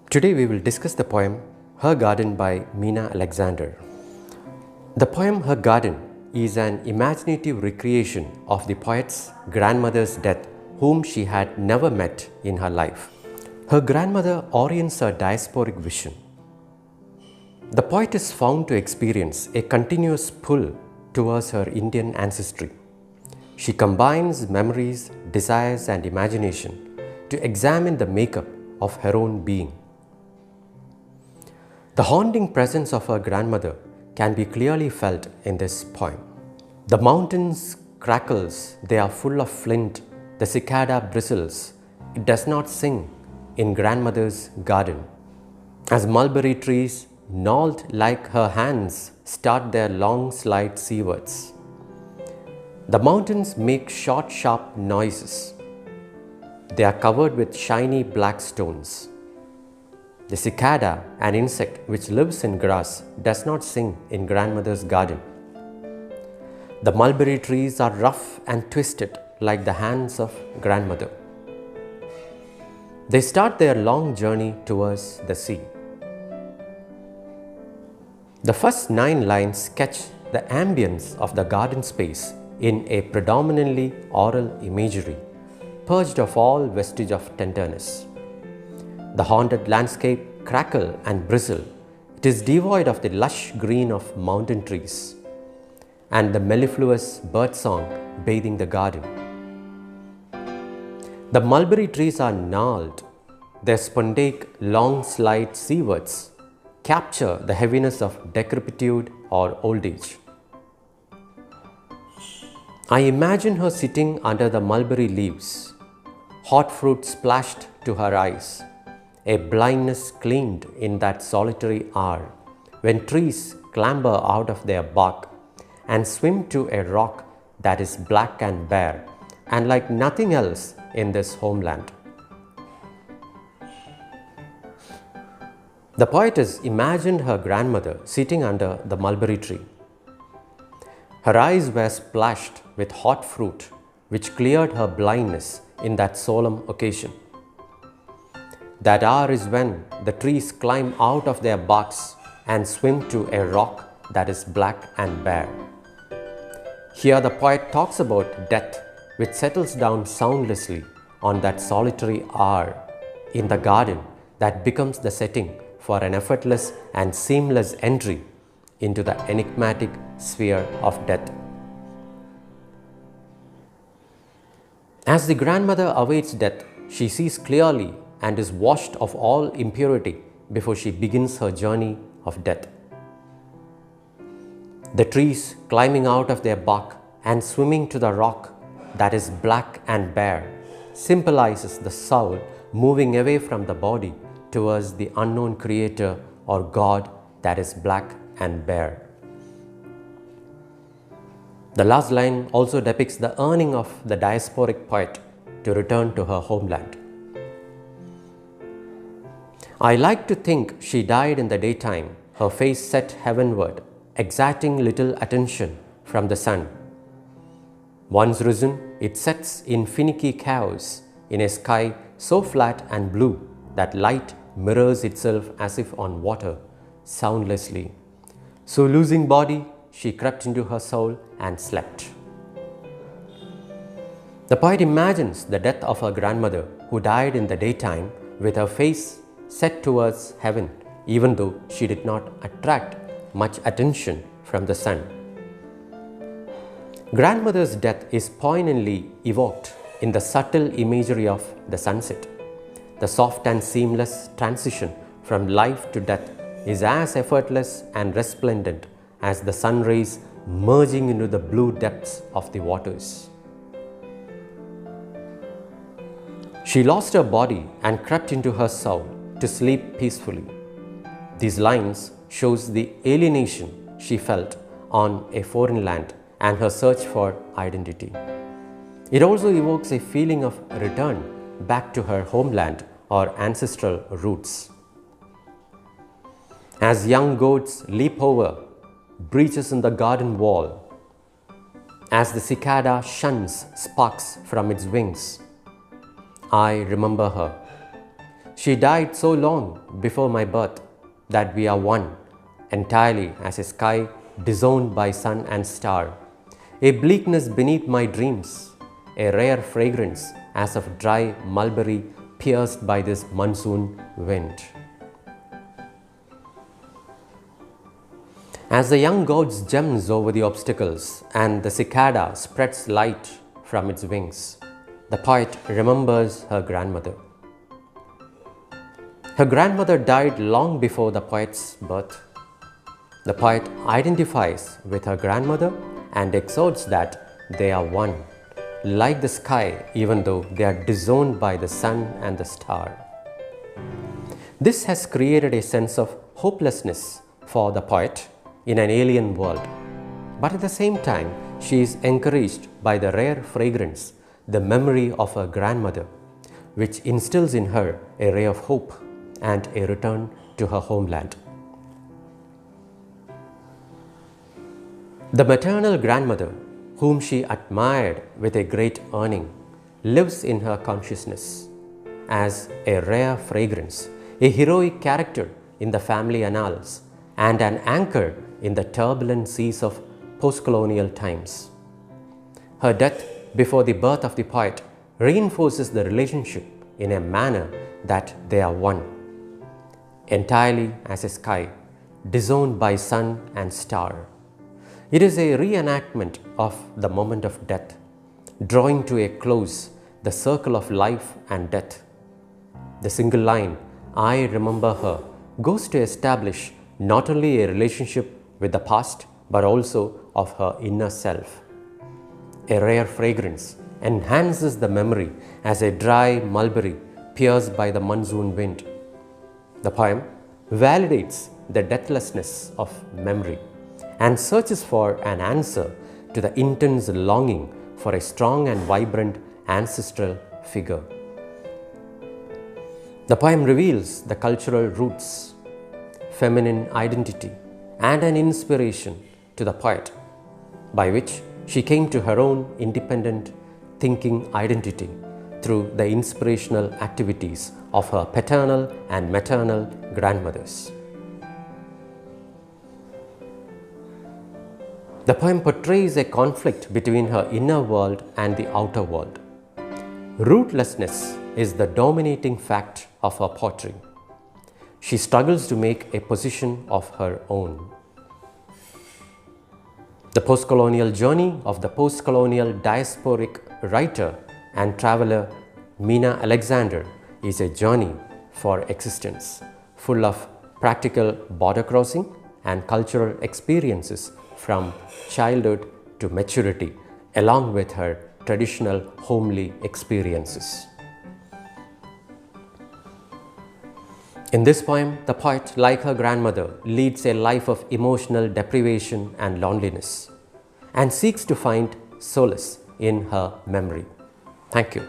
Today we will discuss the poem Her Garden by Meena Alexander. The poem Her Garden is an imaginative recreation of the poet's grandmother's death, whom she had never met in her life. Her grandmother orients her diasporic vision. The poet is found to experience a continuous pull towards her Indian ancestry. She combines memories, desires, and imagination to examine the makeup of her own being. The haunting presence of her grandmother can be clearly felt in this poem. The mountains crackles, they are full of flint, the cicada bristles, it does not sing in grandmother's garden. As mulberry trees, gnarled like her hands, start their long slide seawards. The mountains make short, sharp noises. They are covered with shiny black stones. The cicada, an insect which lives in grass, does not sing in grandmother's garden. The mulberry trees are rough and twisted like the hands of grandmother. They start their long journey towards the sea. The first 9 lines sketch the ambience of the garden space in a predominantly oral imagery, purged of all vestige of tenderness. The haunted landscape crackle and bristle. It is devoid of the lush green of mountain trees and the mellifluous birdsong bathing the garden. The mulberry trees are gnarled. Their spondaic long slide seawards capture the heaviness of decrepitude or old age. I imagine her sitting under the mulberry leaves, hot fruit splashed to her eyes, a blindness cleaned in that solitary hour when trees clamber out of their bark and swim to a rock that is black and bare and like nothing else in this homeland. The poetess imagined her grandmother sitting under the mulberry tree. Her eyes were splashed with hot fruit, which cleared her blindness in that solemn occasion. That hour is when the trees climb out of their barks and swim to a rock that is black and bare. Here the poet talks about death, which settles down soundlessly on that solitary hour in the garden that becomes the setting for an effortless and seamless entry into the enigmatic sphere of death. As the grandmother awaits death, she sees clearly and is washed of all impurity before she begins her journey of death. The trees climbing out of their bark and swimming to the rock that is black and bare symbolizes the soul moving away from the body towards the unknown creator or God that is black and bare. The last line also depicts the yearning of the diasporic poet to return to her homeland. I like to think she died in the daytime, her face set heavenward, exacting little attention from the sun. Once risen, it sets in finicky chaos in a sky so flat and blue that light mirrors itself as if on water, soundlessly. So losing body, she crept into her soul and slept. The poet imagines the death of her grandmother, who died in the daytime with her face set towards heaven, even though she did not attract much attention from the sun. Grandmother's death is poignantly evoked in the subtle imagery of the sunset. The soft and seamless transition from life to death is as effortless and resplendent as the sun rays merging into the blue depths of the waters. She lost her body and crept into her soul to sleep peacefully. These lines shows the alienation she felt on a foreign land and her search for identity. It also evokes a feeling of return back to her homeland or ancestral roots. As young goats leap over breaches in the garden wall, as the cicada shuns sparks from its wings, I remember her. She died so long before my birth that we are one, entirely as a sky disowned by sun and star, a bleakness beneath my dreams, a rare fragrance as of dry mulberry pierced by this monsoon wind. As the young goat jumps over the obstacles and the cicada spreads light from its wings, the poet remembers her grandmother. Her grandmother died long before the poet's birth. The poet identifies with her grandmother and exhorts that they are one, like the sky, even though they are disowned by the sun and the star. This has created a sense of hopelessness for the poet in an alien world. But at the same time, she is encouraged by the rare fragrance, the memory of her grandmother, which instills in her a ray of hope and a return to her homeland. The maternal grandmother, whom she admired with a great yearning, lives in her consciousness as a rare fragrance, a heroic character in the family annals, and an anchor in the turbulent seas of post-colonial times. Her death before the birth of the poet reinforces the relationship in a manner that they are one, entirely as a sky, disowned by sun and star. It is a reenactment of the moment of death, drawing to a close the circle of life and death. The single line, "I remember her," goes to establish not only a relationship with the past, but also of her inner self. A rare fragrance enhances the memory as a dry mulberry pierced by the monsoon wind. The poem validates the deathlessness of memory and searches for an answer to the intense longing for a strong and vibrant ancestral figure. The poem reveals the cultural roots, feminine identity, and an inspiration to the poet, by which she came to her own independent thinking identity through the inspirational activities of her paternal and maternal grandmothers. The poem portrays a conflict between her inner world and the outer world. Rootlessness is the dominating fact of her poetry. She struggles to make a position of her own. The post-colonial journey of the post-colonial diasporic writer and traveler Meena Alexander is a journey for existence, full of practical border crossing and cultural experiences from childhood to maturity, along with her traditional homely experiences. In this poem, the poet, like her grandmother, leads a life of emotional deprivation and loneliness and seeks to find solace in her memory. Thank you.